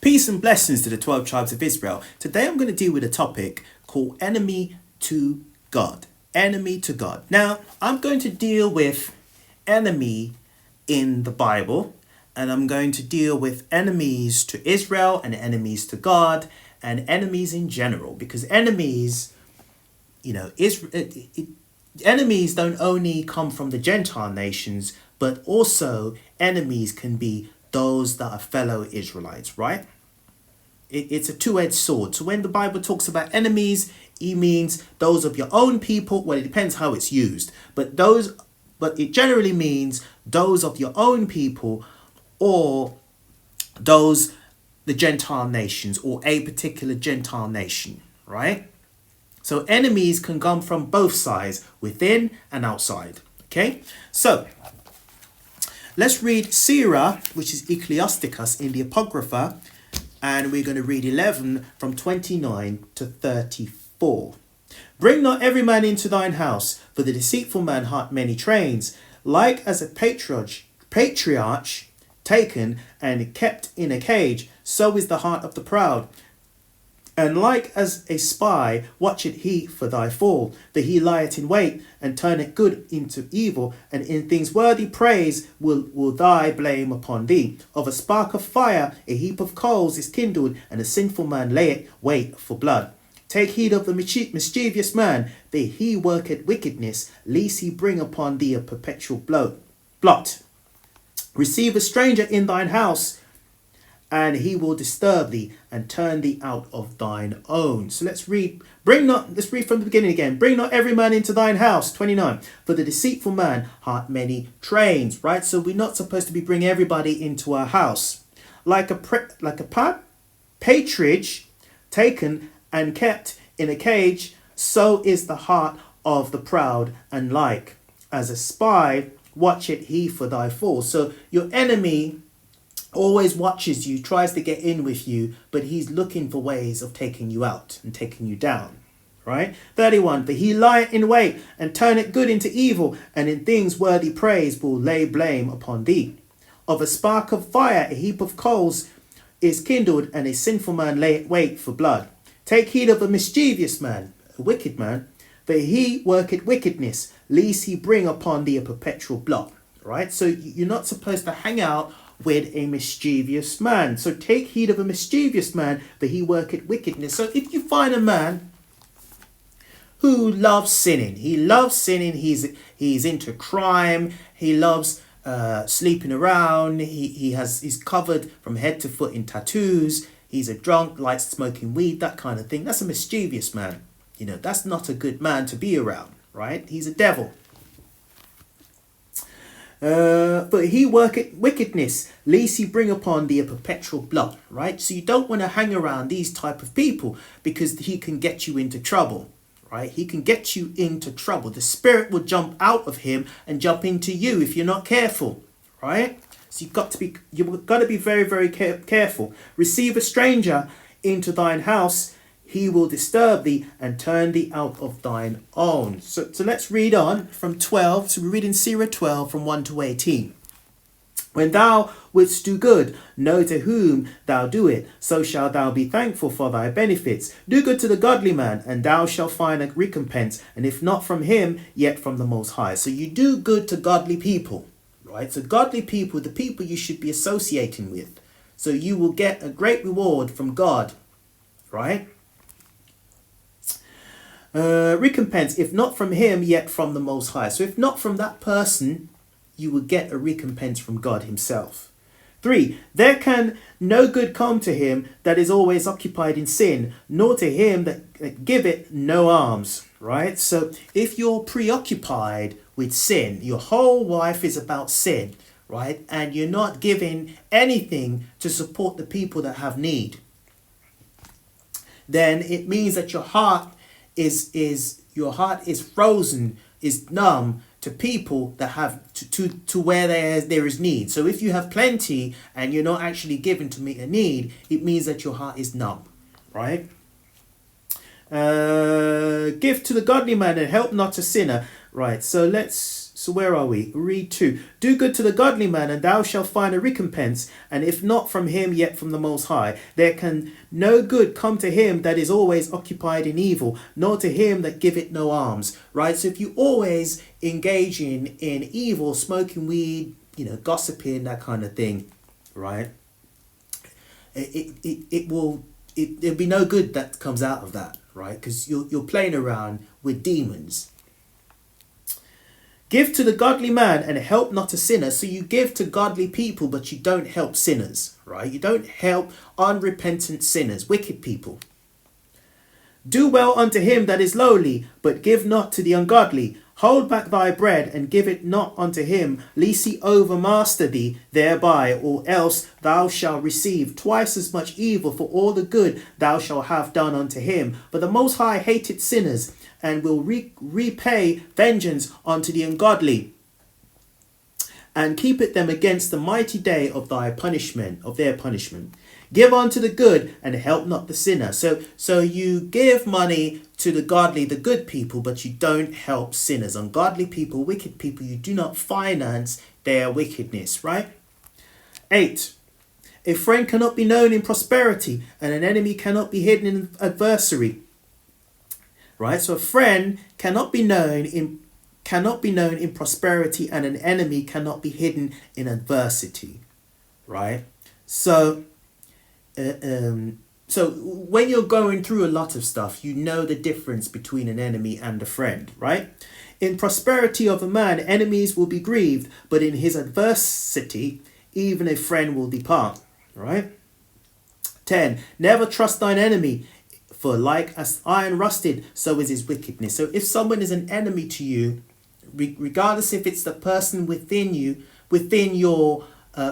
Peace and blessings to the 12 tribes of Israel. Today I'm going to deal with a topic called enemy to God. Enemy to God. Now, I'm going to deal with enemy in the Bible, and I'm going to deal with enemies to Israel and enemies to God and enemies in general, because enemies, enemies don't only come from the Gentile nations, but also enemies can be those that are fellow Israelites, right? It's a two-edged sword. So when the Bible talks about enemies, it means those of your own people. Well, it depends how it's used, but it generally means those of your own people, or the Gentile nations, or a particular Gentile nation, right? So enemies can come from both sides, within and outside. Okay, so let's read Sirach, which is Ecclesiasticus in the Apocrypha, and we're going to read 11 from 29 to 34. Bring not every man into thine house, for the deceitful man hath many trains. Like as a patriarch taken and kept in a cage, so is the heart of the proud. And like as a spy watcheth he for thy fall, that he lieth in wait, and turneth good into evil, and in things worthy praise will thy blame upon thee. Of a spark of fire a heap of coals is kindled, and a sinful man layeth wait for blood. Take heed of the mischievous man, that he worketh wickedness, lest he bring upon thee a perpetual blot. Receive a stranger in thine house, and he will disturb thee and turn thee out of thine own. So let's read from the beginning again. Bring not every man into thine house, 29. For the deceitful man hath many trains, right? So we're not supposed to be bringing everybody into our house. Like a partridge taken and kept in a cage, so is the heart of the proud, and like as a spy watcheth he for thy fall. So your enemy always watches you, tries to get in with you, but he's looking for ways of taking you out and taking you down, right? 31, but he lieth in wait, and turneth good into evil, and in things worthy praise will lay blame upon thee. Of a spark of fire a heap of coals is kindled, and a sinful man layeth wait for blood. Take heed of a mischievous man, a wicked man, for he worketh wickedness, lest he bring upon thee a perpetual blot, right? So you're not supposed to hang out with a mischievous man. So take heed of a mischievous man, for he worketh wickedness. So if you find a man who loves sinning, he's into crime, he loves sleeping around, he's covered from head to foot in tattoos, he's a drunk, likes smoking weed, that kind of thing, that's a mischievous man. That's not a good man to be around, right? He's a devil. But he worketh wickedness, lest he bring upon thee a perpetual blot, right? So you don't want to hang around these type of people, because he can get you into trouble, right? He can get you into trouble. The spirit will jump out of him and jump into you if you're not careful, right? So you've got to be very, very careful. Receive a stranger into thine house, he will disturb thee and turn thee out of thine own. So let's read on from 12. So we read in Sirach 12 from 1 to 18. When thou wouldst do good, know to whom thou do it, so shalt thou be thankful for thy benefits. Do good to the godly man, and thou shalt find a recompense, and if not from him, yet from the Most High. So you do good to godly people, right? So godly people, the people you should be associating with. So you will get a great reward from God, right? Recompense, if not from him, yet from the Most High. So if not from that person, you will get a recompense from God himself. 3, there can no good come to him that is always occupied in sin, nor to him that giveth no alms, right? So if you're preoccupied with sin, your whole life is about sin, right? And you're not giving anything to support the people that have need, then it means that your heart is frozen, is numb to people that have to where there is need. So if you have plenty and you're not actually giving to meet a need, it means that your heart is numb, right? Give to the godly man and help not a sinner, right? So So where are we? Read 2. Do good to the godly man, and thou shalt find a recompense, and if not from him, yet from the Most High. There can no good come to him that is always occupied in evil, nor to him that giveth no alms. Right? So if you always engaging in evil, smoking weed, gossiping, that kind of thing, right? There'll be no good that comes out of that, right? Because you're playing around with demons. Give to the godly man and help not a sinner. So you give to godly people, but you don't help sinners, right? You don't help unrepentant sinners, wicked people. Do well unto him that is lowly, but give not to the ungodly. Hold back thy bread, and give it not unto him, lest he overmaster thee thereby, or else thou shalt receive twice as much evil for all the good thou shalt have done unto him. But the Most High hated sinners, and will repay vengeance unto the ungodly, and keepeth them against the mighty day of their punishment. Give unto the good, and help not the sinner. So you give money to the godly, the good people, but you don't help sinners. Ungodly people, wicked people, you do not finance their wickedness, right? 8. A friend cannot be known in prosperity, and an enemy cannot be hidden in adversity. Right? So a friend cannot be known in prosperity, and an enemy cannot be hidden in adversity. Right? So when you're going through a lot of stuff, you know the difference between an enemy and a friend, right? In prosperity of a man, enemies will be grieved, but in his adversity, even a friend will depart, right? 10. Never trust thine enemy, for like as iron rusted, so is his wickedness. So if someone is an enemy to you, regardless if it's the person within you, within your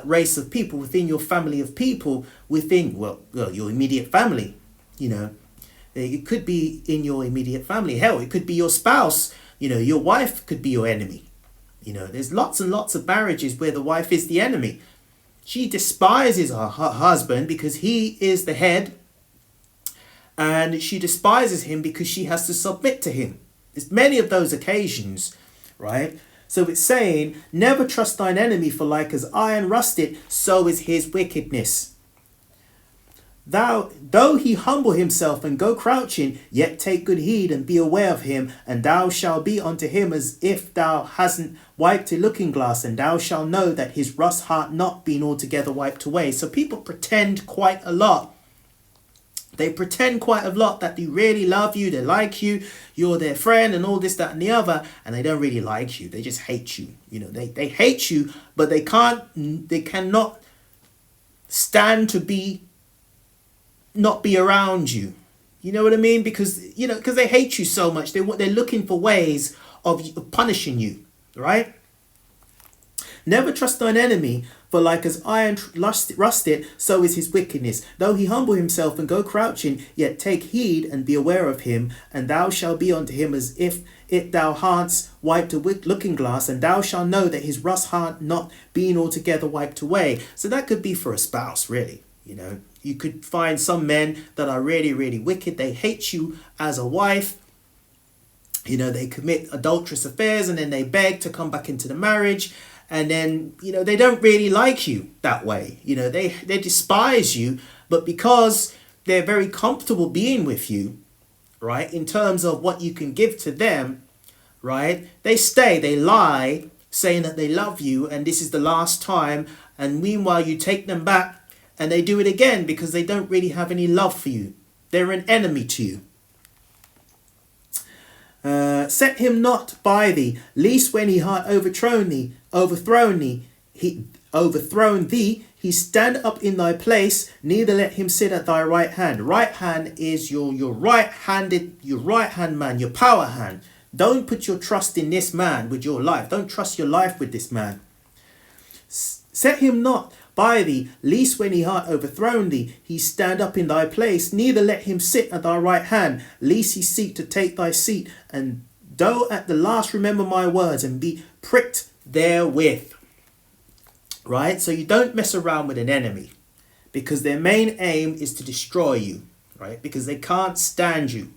race of people, within your family of people, within your immediate family, it could be in your immediate family. Hell, it could be your spouse. Your wife could be your enemy. There's lots and lots of marriages where the wife is the enemy. She despises her husband because he is the head, and she despises him because she has to submit to him. There's many of those occasions, right? So it's saying, never trust thine enemy, for like as iron rusted, so is his wickedness. Though he humble himself and go crouching, yet take good heed and be aware of him, and thou shalt be unto him as if thou hasn't wiped a looking glass, and thou shalt know that his rust hath not been altogether wiped away. So people pretend quite a lot. They pretend quite a lot that they really love you, they like you, you're their friend and all this, that and the other, and they don't really like you. They just hate you. They hate you, but they cannot stand to not be around you. You know what I mean? Because they hate you so much. They're looking for ways of punishing you, right? Never trust thine enemy, for like as iron rusted, so is his wickedness. Though he humble himself and go crouching, yet take heed and be aware of him, and thou shalt be unto him as if thou hadst wiped a looking glass, and thou shalt know that his rust hath not been altogether wiped away. So that could be for a spouse, really. You could find some men that are really, really wicked. They hate you as a wife. They commit adulterous affairs, and then they beg to come back into the marriage. And then, they don't really like you that way. They despise you, but because they're very comfortable being with you, right, in terms of what you can give to them, right, they lie, saying that they love you and this is the last time. And meanwhile, you take them back and they do it again because they don't really have any love for you. They're an enemy to you. Set him not by thee, lest when he hath overthrown thee, he stand up in thy place, neither let him sit at thy right hand. Right hand is your right hand man, your power hand. Don't put your trust in this man with your life. Don't trust your life with this man. Set him not by thee, lest when he hath overthrown thee, he stand up in thy place, neither let him sit at thy right hand, lest he seek to take thy seat, and though at the last remember my words, and be pricked therewith. Right? So you don't mess around with an enemy, because their main aim is to destroy you, right? Because they can't stand you.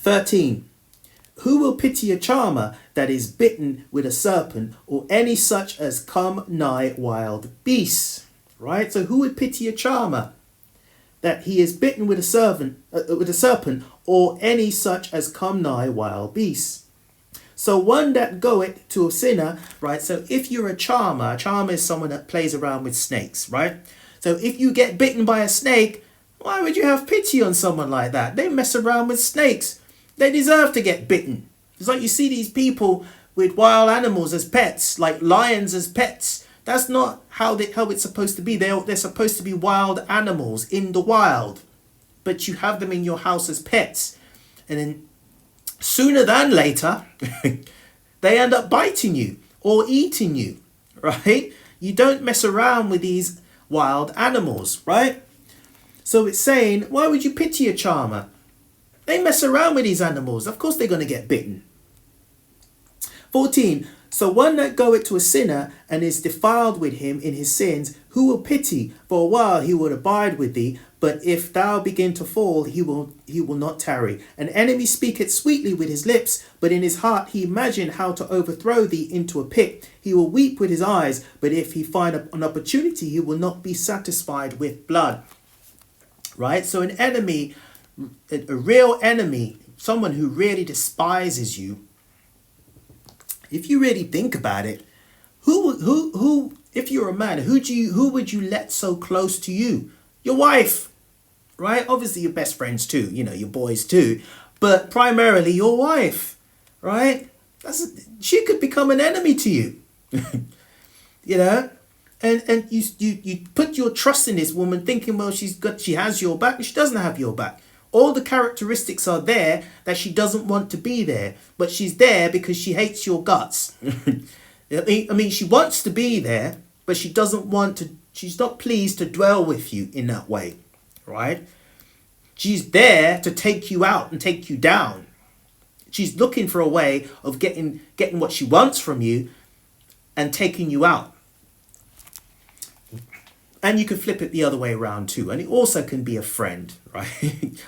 13. Who will pity a charmer that is bitten with a serpent, or any such as come nigh wild beasts? Right? So who would pity a charmer that he is bitten with a serpent, or any such as come nigh wild beasts? So one that goeth to a sinner, right? So if you're a charmer is someone that plays around with snakes, right? So if you get bitten by a snake, why would you have pity on someone like that? They mess around with snakes. They deserve to get bitten. It's like you see these people with wild animals as pets, like lions as pets. That's not how it's supposed to be. They're supposed to be wild animals in the wild. But you have them in your house as pets. And then sooner than later, they end up biting you or eating you, right? You don't mess around with these wild animals, right? So it's saying, why would you pity a charmer? They mess around with these animals. Of course they're going to get bitten. 14. So one that goeth to a sinner and is defiled with him in his sins, who will pity? For a while he will abide with thee, but if thou begin to fall, he will not tarry. An enemy speaketh sweetly with his lips, but in his heart he imagine how to overthrow thee into a pit. He will weep with his eyes, but if he find an opportunity, he will not be satisfied with blood. Right? So an enemy, a real enemy, someone who really despises you, if you really think about it, who if you're a man, who would you let so close to you? Your wife, right? Obviously your best friends too, your boys too, but primarily your wife, right? She could become an enemy to you. And you put your trust in this woman thinking, well, she has your back, and she doesn't have your back. All the characteristics are there that she doesn't want to be there, but she's there because she hates your guts. I mean, she wants to be there, but she doesn't want to, she's not pleased to dwell with you in that way, right? She's there to take you out and take you down. She's looking for a way of getting what she wants from you and taking you out. And you can flip it the other way around too. And it also can be a friend, right?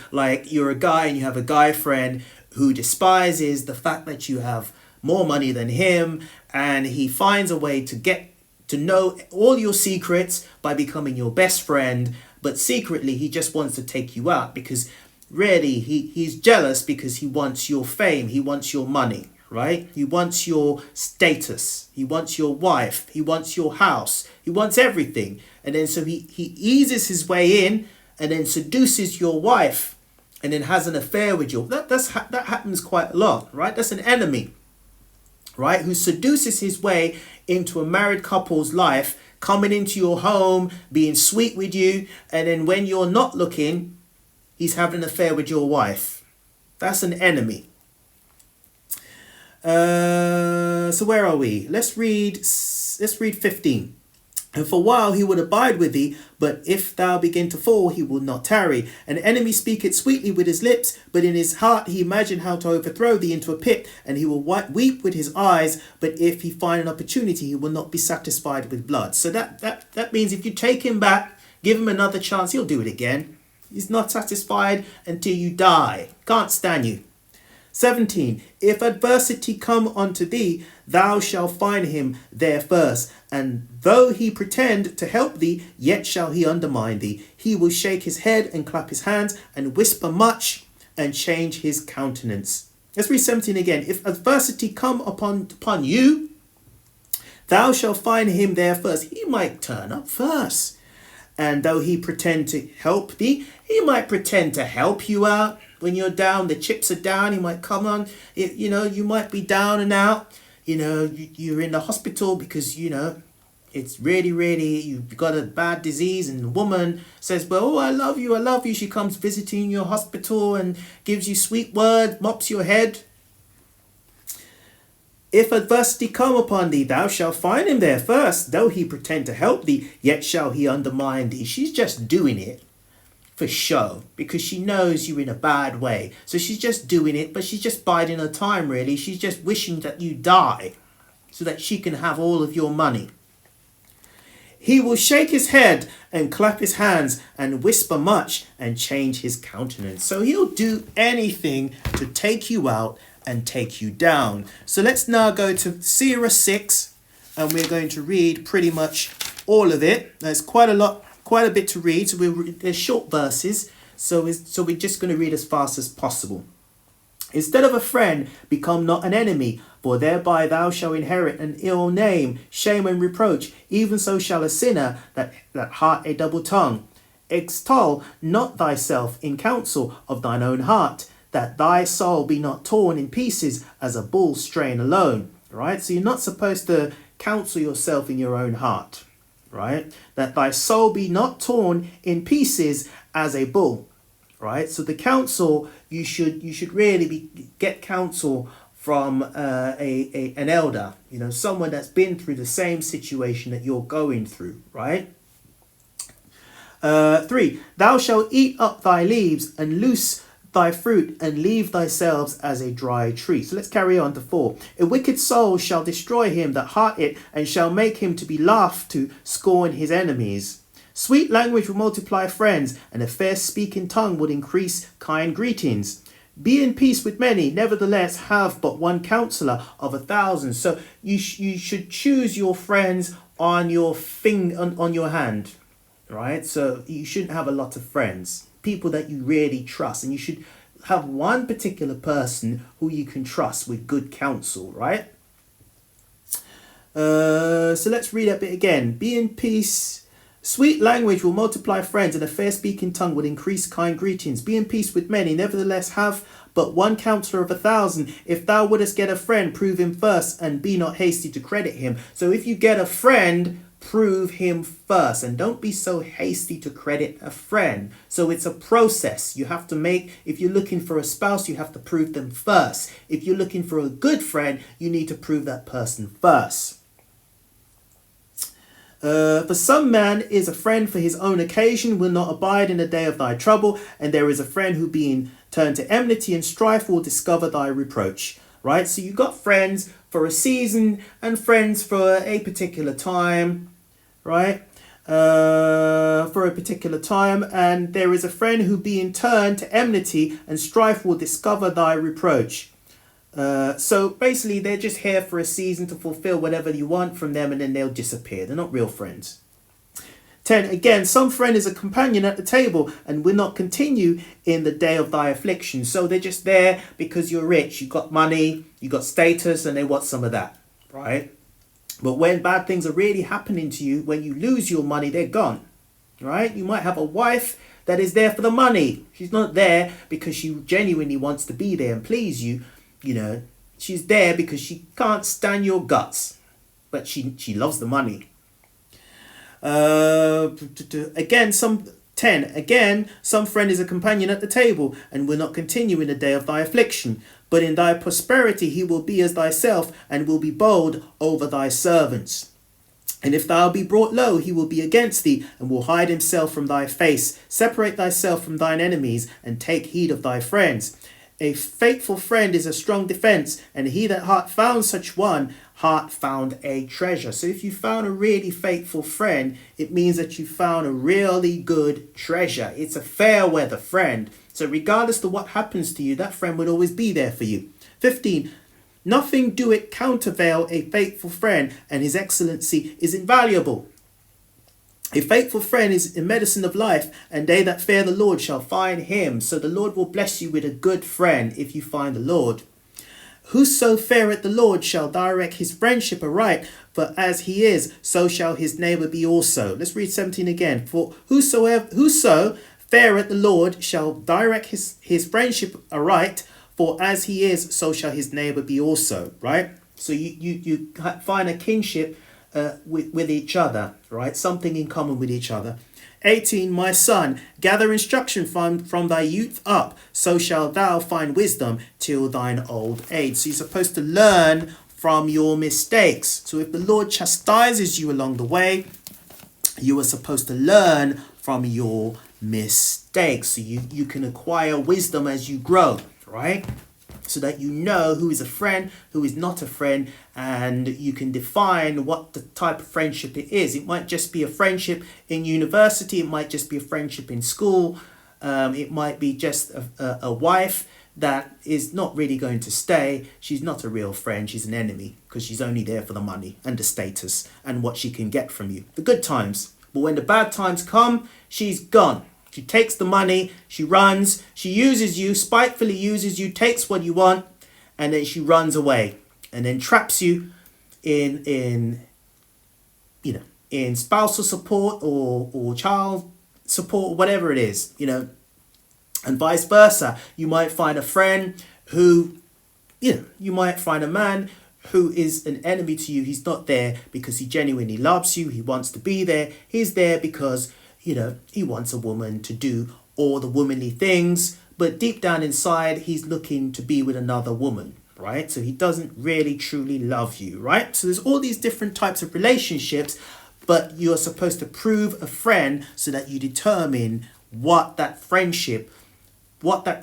Like you're a guy and you have a guy friend who despises the fact that you have more money than him. And he finds a way to get to know all your secrets by becoming your best friend. But secretly, he just wants to take you out because really he's jealous because he wants your fame. He wants your money. Right? He wants your status. He wants your wife. He wants your house. He wants everything. And then so he eases his way in and then seduces your wife and then has an affair with you. That happens quite a lot, right? That's an enemy, right? Who seduces his way into a married couple's life, coming into your home, being sweet with you. And then when you're not looking, he's having an affair with your wife. That's an enemy. So where are we? Let's read 15. And for a while he would abide with thee, but if thou begin to fall, he will not tarry. An enemy speaketh sweetly with his lips, but in his heart he imagine how to overthrow thee into a pit, and he will weep with his eyes, but if he find an opportunity, he will not be satisfied with blood. So that means if you take him back, give him another chance, he'll do it again. He's not satisfied until you die. Can't stand you. 17. If adversity come unto thee, thou shalt find him there first. And though he pretend to help thee, yet shall he undermine thee. He will shake his head and clap his hands and whisper much and change his countenance. Let's read 17 again. If adversity come upon you, thou shalt find him there first. He might turn up first. And though he pretend to help thee, he might pretend to help you out. When you're down, the chips are down, he might come on, you might be down and out, you're in the hospital because, it's really, you've got a bad disease and the woman says, well, oh, I love you. She comes visiting your hospital and gives you sweet words, mops your head. If adversity come upon thee, thou shalt find him there first. Though he pretend to help thee, yet shall he undermine thee. She's just doing it for show because she knows you're in a bad way. So she's just doing it, but she's just biding her time really. She's just wishing that you die so that she can have all of your money. He will shake his head and clap his hands and whisper much and change his countenance. So he'll do anything to take you out and take you down. So let's now go to Surah 6, and we're going to read pretty much all of it. There's quite a bit to read. So they're short verses, so we're just going to read as fast as possible. Instead of a friend, become not an enemy, for thereby thou shalt inherit an ill name, shame and reproach. Even so shall a sinner that heart a double tongue. Extol not thyself in counsel of thine own heart, that thy soul be not torn in pieces as a bull strain alone. Right? So you're not supposed to counsel yourself in your own heart. Right? That thy soul be not torn in pieces as a bull. Right? So the counsel, you should really get counsel from an elder, someone that's been through the same situation that you're going through, right? 3, thou shalt eat up thy leaves and loose thy fruit and leave thyself as a dry tree. So let's carry on to 4. A wicked soul shall destroy him that heart it, and shall make him to be laughed to scorn his enemies. Sweet language will multiply friends, and a fair speaking tongue would increase kind greetings. Be in peace with many, nevertheless have but one counselor of 1,000. So you should choose your friends on your on your hand, right? So you shouldn't have a lot of friends, people that you really trust, and you should have one particular person who you can trust with good counsel, right? So let's read that bit again. Be in peace. Sweet language will multiply friends, and a fair speaking tongue will increase kind greetings. Be in peace with many, nevertheless have but one counselor of 1,000. If thou wouldest get a friend, prove him first, and be not hasty to credit him. So if you get a friend, prove him first, and don't be so hasty to credit a friend. So it's a process you have to make. If you're looking for a spouse, you have to prove them first. If you're looking for a good friend, you need to prove that person first. For some man is a friend for his own occasion, will not abide in the day of thy trouble, and there is a friend who being turned to enmity and strife will discover thy reproach. Right? So you got friends for a season and friends for a particular time, right? For a particular time, and there is a friend who being turned to enmity and strife will discover thy reproach. So basically they're just here for a season to fulfill whatever you want from them, and then they'll disappear. They're not real friends. 10, again, some friend is a companion at the table and will not continue in the day of thy affliction. So they're just there because you're rich, you got money, you got status, and they want some of that, right? But when bad things are really happening to you, when you lose your money, they're gone, right? You might have a wife that is there for the money. She's not there because she genuinely wants to be there and please you. She's there because she can't stand your guts, but she loves the money. Again, some friend is a companion at the table and will not continue in the day of thy affliction, but in thy prosperity he will be as thyself and will be bold over thy servants. And if thou be brought low, he will be against thee and will hide himself from thy face. Separate thyself from thine enemies and take heed of thy friends. A faithful friend is a strong defense, and he that hath found such one hath found a treasure. So if you found a really faithful friend, it means that you found a really good treasure. It's a fair weather friend. So regardless of what happens to you, that friend would always be there for you. 15. Nothing do it countervail a faithful friend, and his excellency is invaluable. A faithful friend is a medicine of life, and they that fear the Lord shall find him. So the Lord will bless you with a good friend if you find the Lord. Whoso feareth the Lord shall direct his friendship aright, for as he is, so shall his neighbour be also. Let's read 17 again. For whoso feareth the Lord shall direct his friendship aright, for as he is, so shall his neighbour be also. Right? So you find a kinship with each other, right? Something in common with each other. 18, my son, gather instruction from thy youth up, so shalt thou find wisdom till thine old age. So you're supposed to learn from your mistakes. So if the Lord chastises you along the way, you are supposed to learn from your mistakes. So you can acquire wisdom as you grow, right? So that you know who is a friend, who is not a friend, and you can define what the type of friendship it is. It might just be a friendship in university. It might just be a friendship in school. It might be just a wife that is not really going to stay. She's not a real friend. She's an enemy because she's only there for the money and the status and what she can get from you. The good times. But when the bad times come, she's gone. She takes the money, she runs, she uses you, spitefully uses you, takes what you want, and then she runs away and then traps you in spousal support or child support, whatever it is, and vice versa. You might find a friend who, you might find a man who is an enemy to you. He's not there because he genuinely loves you. He wants to be there. He's there because, he wants a woman to do all the womanly things. But deep down inside, he's looking to be with another woman, right? So he doesn't really truly love you, right? So there's all these different types of relationships, but you're supposed to prove a friend so that you determine what that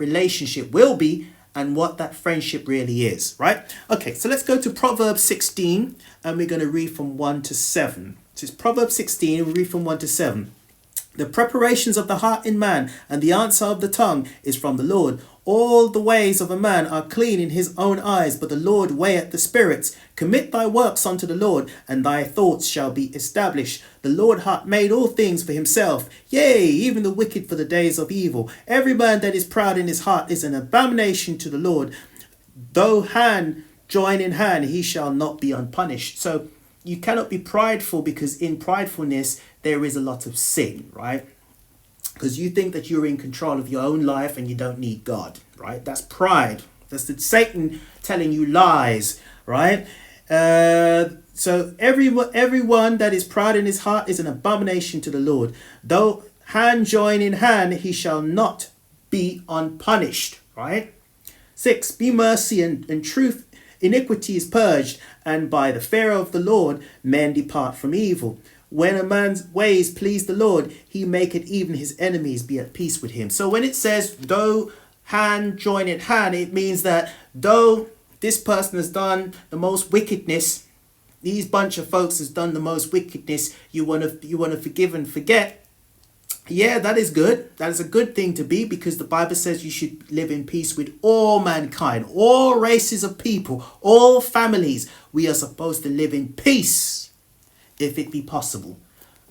relationship will be and what that friendship really is, right? Okay, so let's go to Proverbs 16 and we're going to read from 1 to 7. So it's Proverbs 16 and we read from 1 to 7. The preparations of the heart in man and the answer of the tongue is from the Lord. All the ways of a man are clean in his own eyes, but the Lord weigheth the spirits. Commit thy works unto the Lord, and thy thoughts shall be established. The Lord hath made all things for himself, yea, even the wicked for the days of evil. Every man that is proud in his heart is an abomination to the Lord. Though hand join in hand, he shall not be unpunished. So you cannot be prideful, because in pridefulness there is a lot of sin, right? Because you think that you're in control of your own life and you don't need God, right? That's pride. That's the Satan telling you lies, right? So everyone that is proud in his heart is an abomination to the Lord. Though hand join in hand, he shall not be unpunished, right? 6, be mercy and truth. Iniquity is purged, and by the fear of the Lord men depart from evil. When a man's ways please the Lord, he maketh even his enemies be at peace with him. So when it says, though hand join in hand, it means that though this person has done the most wickedness, these bunch of folks has done the most wickedness, you want to forgive and forget. Yeah, that is good. That is a good thing to be, because the Bible says you should live in peace with all mankind, all races of people, all families. We are supposed to live in peace, if it be possible,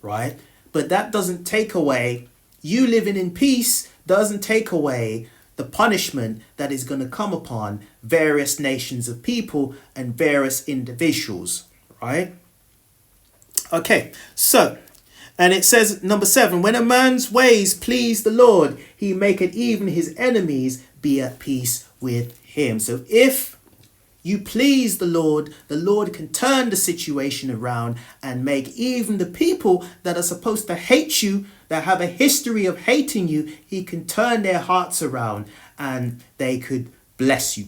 right? But that doesn't take away, you living in peace doesn't take away the punishment that is going to come upon various nations of people and various individuals, right? Okay, so, and it says, number 7, when a man's ways please the Lord, he maketh even his enemies be at peace with him. So if you please the Lord can turn the situation around and make even the people that are supposed to hate you, that have a history of hating you, he can turn their hearts around and they could bless you.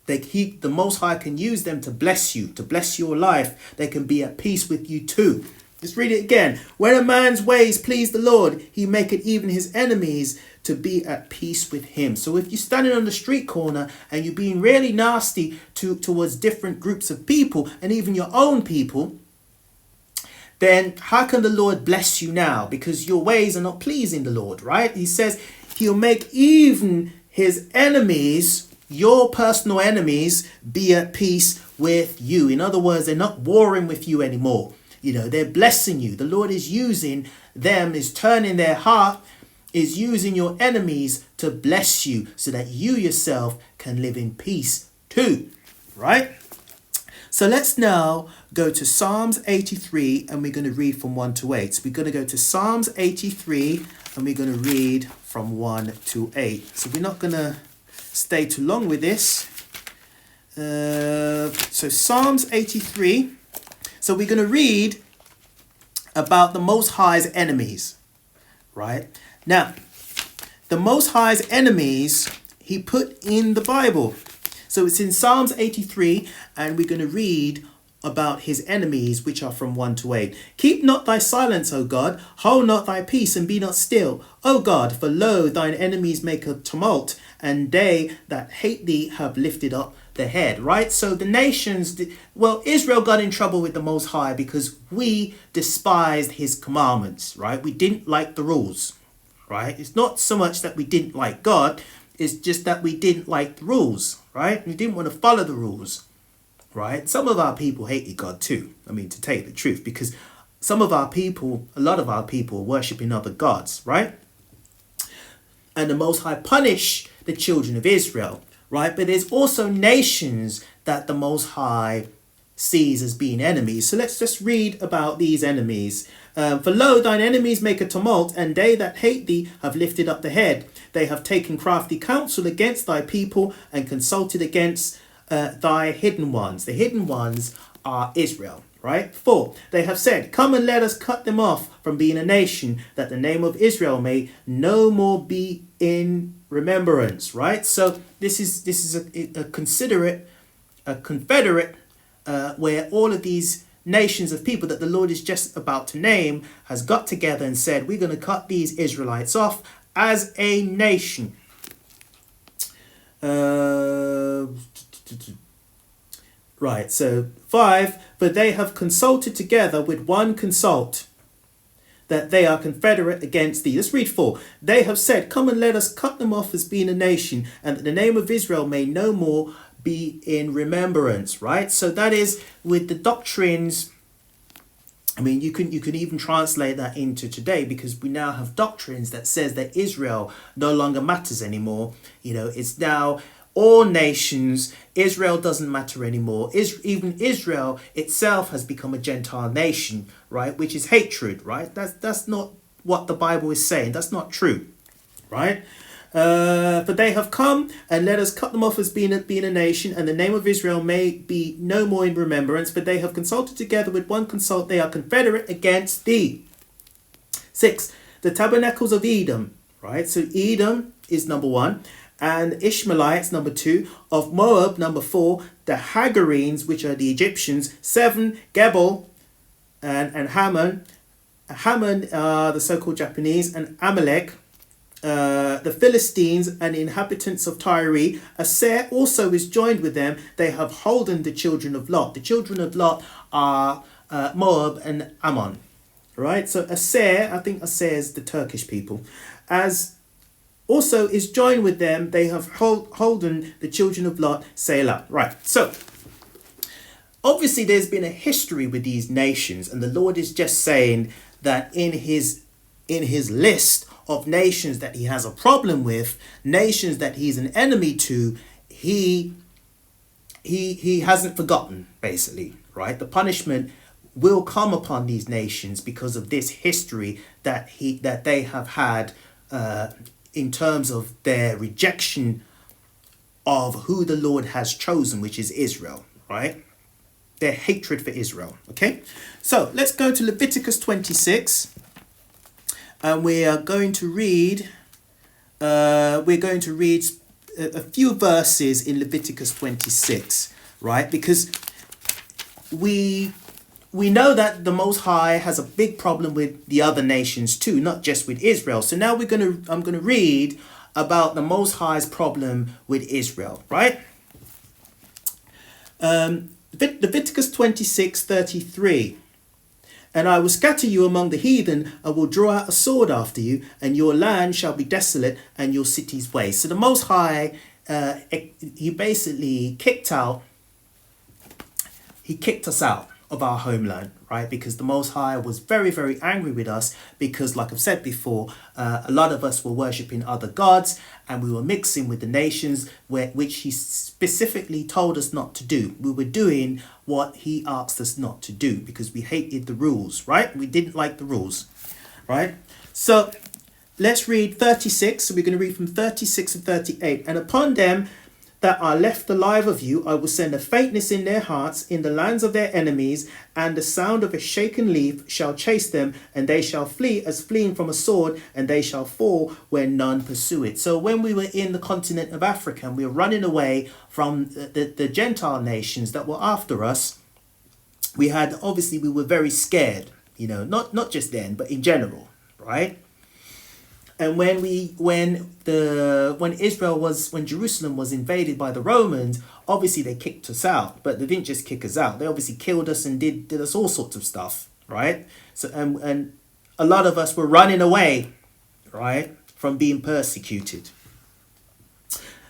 The Most High can use them to bless you, to bless your life. They can be at peace with you too. Let's read it again. When a man's ways please the Lord, he maketh even his enemies to be at peace with him. So if you're standing on the street corner and you're being really nasty towards different groups of people and even your own people, then how can the Lord bless you now? Because your ways are not pleasing the Lord, right? He says he'll make even his enemies, your personal enemies, be at peace with you. In other words, they're not warring with you anymore. They're blessing you. The Lord is using them, is turning their heart, is using your enemies to bless you so that you yourself can live in peace too, right? So let's now go to Psalms 83 and we're going to read from 1 to 8. So we're going to go to Psalms 83 and we're going to read from 1 to 8. So we're not going to stay too long with this. So Psalms 83. So we're going to read about the Most High's enemies, right? Now, the Most High's enemies, he put in the Bible. So it's in Psalms 83, and we're going to read about his enemies, which are from 1 to 8. Keep not thy silence, O God, hold not thy peace, and be not still. O God, for lo, thine enemies make a tumult, and they that hate thee have lifted up the head, right? So the nations, Israel got in trouble with the Most High because we despised his commandments, right? We didn't like the rules, right? It's not so much that we didn't like God, It's just that we didn't like the rules, right? We didn't want to follow the rules, right? Some of our people hated God too. I mean, to tell you the truth, because some of our people, a lot of our people, worshiping other gods, right? And the Most High punish the children of Israel, right? But there's also nations that the Most High sees as being enemies. So let's just read about these enemies. For lo, thine enemies make a tumult, and they that hate thee have lifted up the head. They have taken crafty counsel against thy people, and consulted against thy hidden ones. The hidden ones are Israel, right? 4, they have said, come and let us cut them off from being a nation, that the name of Israel may no more be in remembrance, right? So this is a confederate where all of these nations of people that the Lord is just about to name has got together and said, we're going to cut these Israelites off as a nation. Right, so 5, but they have consulted together with one consult, that they are confederate against thee. Let's read 4. They have said, come and let us cut them off as being a nation, and that the name of Israel may no more be in remembrance, right? So that is with the doctrines. I mean, you can even translate that into today, because we now have doctrines that says that Israel no longer matters anymore. You know, it's now all nations. Israel doesn't matter anymore. Even Israel itself has become a Gentile nation, right? Which is hatred, right? That's not what the Bible is saying. That's not true, right? For they have come and let us cut them off as being a nation, and the name of Israel may be no more in remembrance. For they have consulted together with one consult, they are confederate against thee. 6, the tabernacles of Edom, right? So Edom is number 1, and Ishmaelites number 2, of Moab number 4, the Hagarenes, which are the Egyptians, 7, Gebal and Hammon. Hammon are the so-called Japanese, and Amalek, the Philistines and the inhabitants of Tyre. Asser also is joined with them. They have holden the children of Lot. The children of Lot are Moab and Ammon, right? So Asser, I think Asser is the Turkish people, as also is joined with them. They have holden the children of Lot, Selah. Right, so obviously there's been a history with these nations, and the Lord is just saying that in his list of nations that he has a problem with, nations that he's an enemy to, he hasn't forgotten, basically, right? The punishment will come upon these nations because of this history that they have had in terms of their rejection of who the Lord has chosen, which is Israel, right? Their hatred for Israel. Okay, so let's go to Leviticus 26. And we are going to read. A few verses in Leviticus 26, right? Because we know that the Most High has a big problem with the other nations too, not just with Israel. So now I'm gonna read about the Most High's problem with Israel, right? Leviticus 26:33. And I will scatter you among the heathen, and will draw out a sword after you, and your land shall be desolate, and your cities waste. So the Most High, he basically kicked us out of our homeland, right? Because the Most High was very, very angry with us, because like I've said before, a lot of us were worshipping other gods, and we were mixing with the nations which he specifically told us not to do. We were doing what he asked us not to do because we hated the rules, right? We didn't like the rules, right? So let's read 36. So we're going to read from 36 and 38. And upon them that are left alive of you, I will send a faintness in their hearts in the lands of their enemies, and the sound of a shaken leaf shall chase them, and they shall flee as fleeing from a sword, and they shall fall where none pursue it. So when we were in the continent of Africa and we were running away from the Gentile nations that were after us, we were very scared, you know, not just then, but in general, right? And when Jerusalem was invaded by the Romans, obviously they kicked us out, but they didn't just kick us out. They obviously killed us and did us all sorts of stuff, right? So and a lot of us were running away, right, from being persecuted.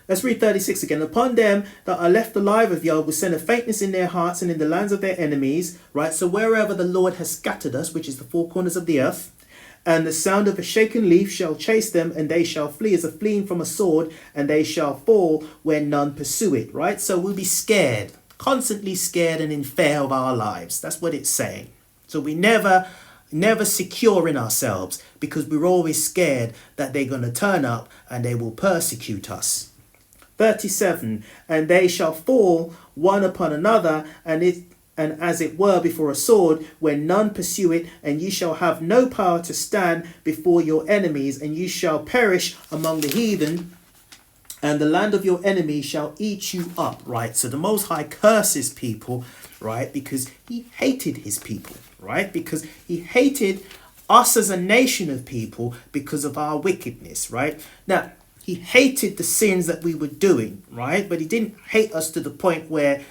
Let's read 36 again. Upon them that are left alive of Yah will send a faintness in their hearts and in the lands of their enemies. Right? So wherever the Lord has scattered us, which is the four corners of the earth, and the sound of a shaken leaf shall chase them, and they shall flee as a fleeing from a sword, and they shall fall when none pursue it. Right? So we'll be scared, constantly scared and in fear of our lives. That's what it's saying. So we never secure in ourselves, because we're always scared that they're going to turn up and they will persecute us. 37, and they shall fall one upon another, and as it were before a sword, when none pursue it, and ye shall have no power to stand before your enemies, and you shall perish among the heathen, and the land of your enemies shall eat you up. Right? So the Most High curses people, right? Because he hated his people, right? Because he hated us as a nation of people because of our wickedness, right? Now, he hated the sins that we were doing, right? But he didn't hate us to the point where,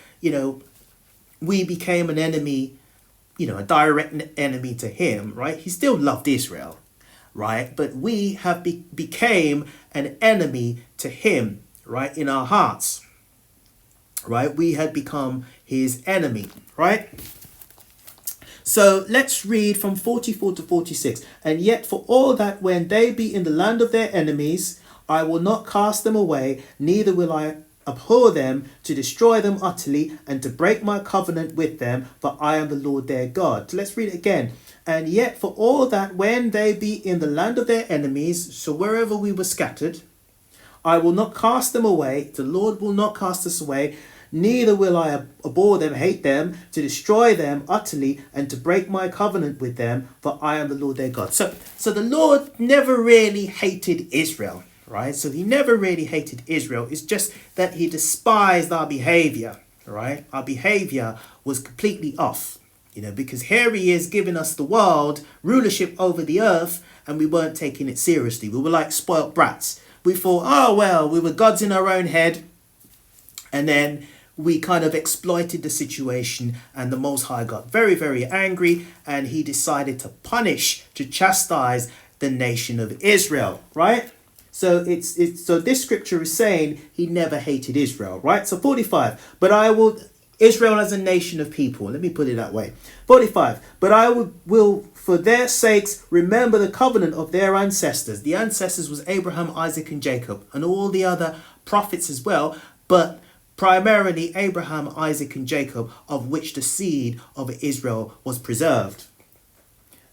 we became an enemy, a direct enemy to him, right? He still loved Israel, right? But we have became an enemy to him, right? In our hearts, right? We had become his enemy, right? So let's read from 44 to 46. And yet for all that when they be in the land of their enemies, I will not cast them away, neither will I abhor them, to destroy them utterly, and to break my covenant with them, for I am the Lord their God. So let's read it again. And yet for all that when they be in the land of their enemies, so wherever we were scattered, I will not cast them away, the Lord will not cast us away, neither will I abhor them, hate them, to destroy them utterly, and to break my covenant with them, for I am the Lord their God. So the Lord never really hated Israel. Right? So he never really hated Israel. It's just that he despised our behavior, right? Our behavior was completely off, because here he is giving us the world, rulership over the earth, and we weren't taking it seriously. We were like spoilt brats. We thought, oh, well, we were gods in our own head. And then we kind of exploited the situation, and the Most High got very, very angry, and he decided to chastise the nation of Israel, right? So so this scripture is saying he never hated Israel, right? So 45, but I will, Israel as a nation of people, let me put it that way. 45, but I will for their sakes remember the covenant of their ancestors. The ancestors was Abraham, Isaac and Jacob, and all the other prophets as well, but primarily Abraham, Isaac and Jacob, of which the seed of Israel was preserved.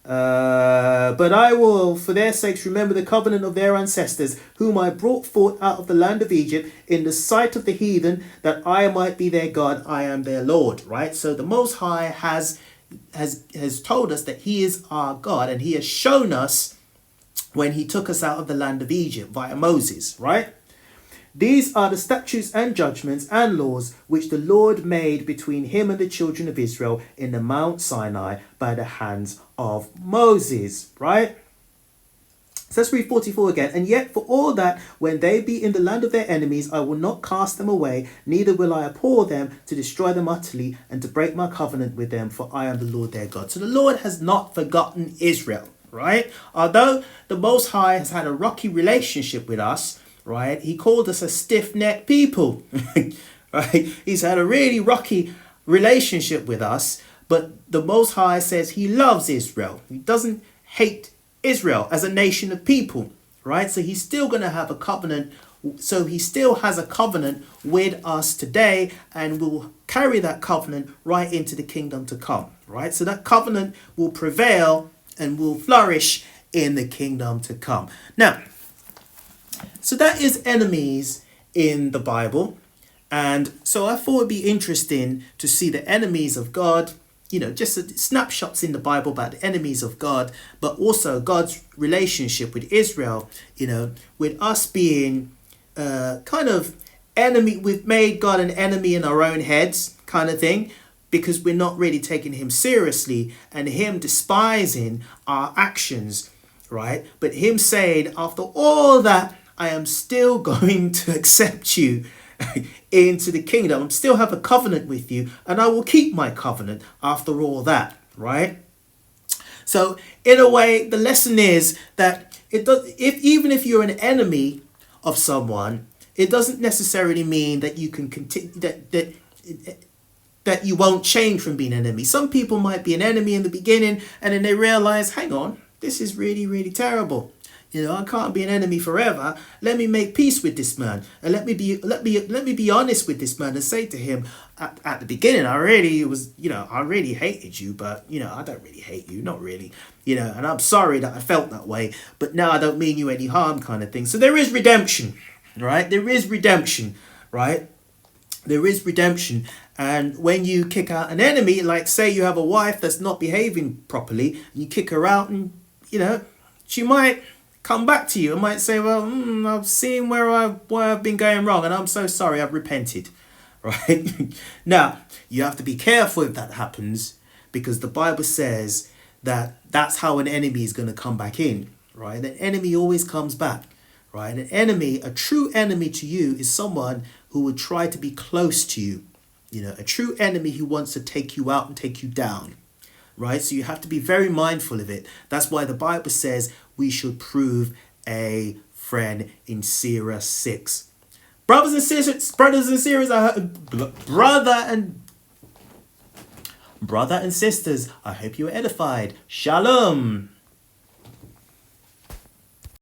But I will for their sakes remember the covenant of their ancestors, whom I brought forth out of the land of Egypt in the sight of the heathen, that I might be their God. I am their Lord. Right? So the Most High has told us that he is our God, and he has shown us when he took us out of the land of Egypt via Moses. Right? These are the statutes and judgments and laws which the Lord made between him and the children of Israel in the Mount Sinai by the hands of Moses, right? So let's read 44 again. And yet for all that, when they be in the land of their enemies, I will not cast them away, neither will I abhor them, to destroy them utterly, and to break my covenant with them, for I am the Lord their God. So the Lord has not forgotten Israel, right? Although the Most High has had a rocky relationship with us, right? He called us a stiff-necked people, right? He's had a really rocky relationship with us, but the Most High says he loves Israel. He doesn't hate Israel as a nation of people, right? So he's still going to have a covenant. So he still has a covenant with us today, and will carry that covenant right into the kingdom to come, right? So that covenant will prevail and will flourish in the kingdom to come. Now, so that is enemies in the Bible. And so I thought it'd be interesting to see the enemies of God, just snapshots in the Bible about the enemies of God, but also God's relationship with Israel, with us being kind of enemy. We've made God an enemy in our own heads kind of thing, because we're not really taking him seriously, and him despising our actions, right? But him saying, after all that, I am still going to accept you into the kingdom. I still have a covenant with you, and I will keep my covenant after all that, right? So in a way, the lesson is that even if you're an enemy of someone, it doesn't necessarily mean that you can continue that you won't change from being an enemy. Some people might be an enemy in the beginning and then they realize, hang on, this is really, really terrible. You know, I can't be an enemy forever. Let me make peace with this man, and let me be honest with this man and say to him, at the beginning, I really hated you, but I don't really hate you, not really, and I'm sorry that I felt that way, but now I don't mean you any harm, kind of thing. So there is redemption, right? There is redemption, right? There is redemption. And when you kick out an enemy, like say you have a wife that's not behaving properly, you kick her out, and she might come back to you and might say, well, I've seen where I've been going wrong, and I'm so sorry, I've repented, right? Now, you have to be careful if that happens, because the Bible says that that's how an enemy is going to come back in, right? An enemy always comes back, right? An enemy, a true enemy to you, is someone who would try to be close to you, a true enemy who wants to take you out and take you down. Right, so you have to be very mindful of it. That's why the Bible says we should prove a friend in Sirach 6. Brothers and sisters, brother and sisters, I hope you are edified. Shalom.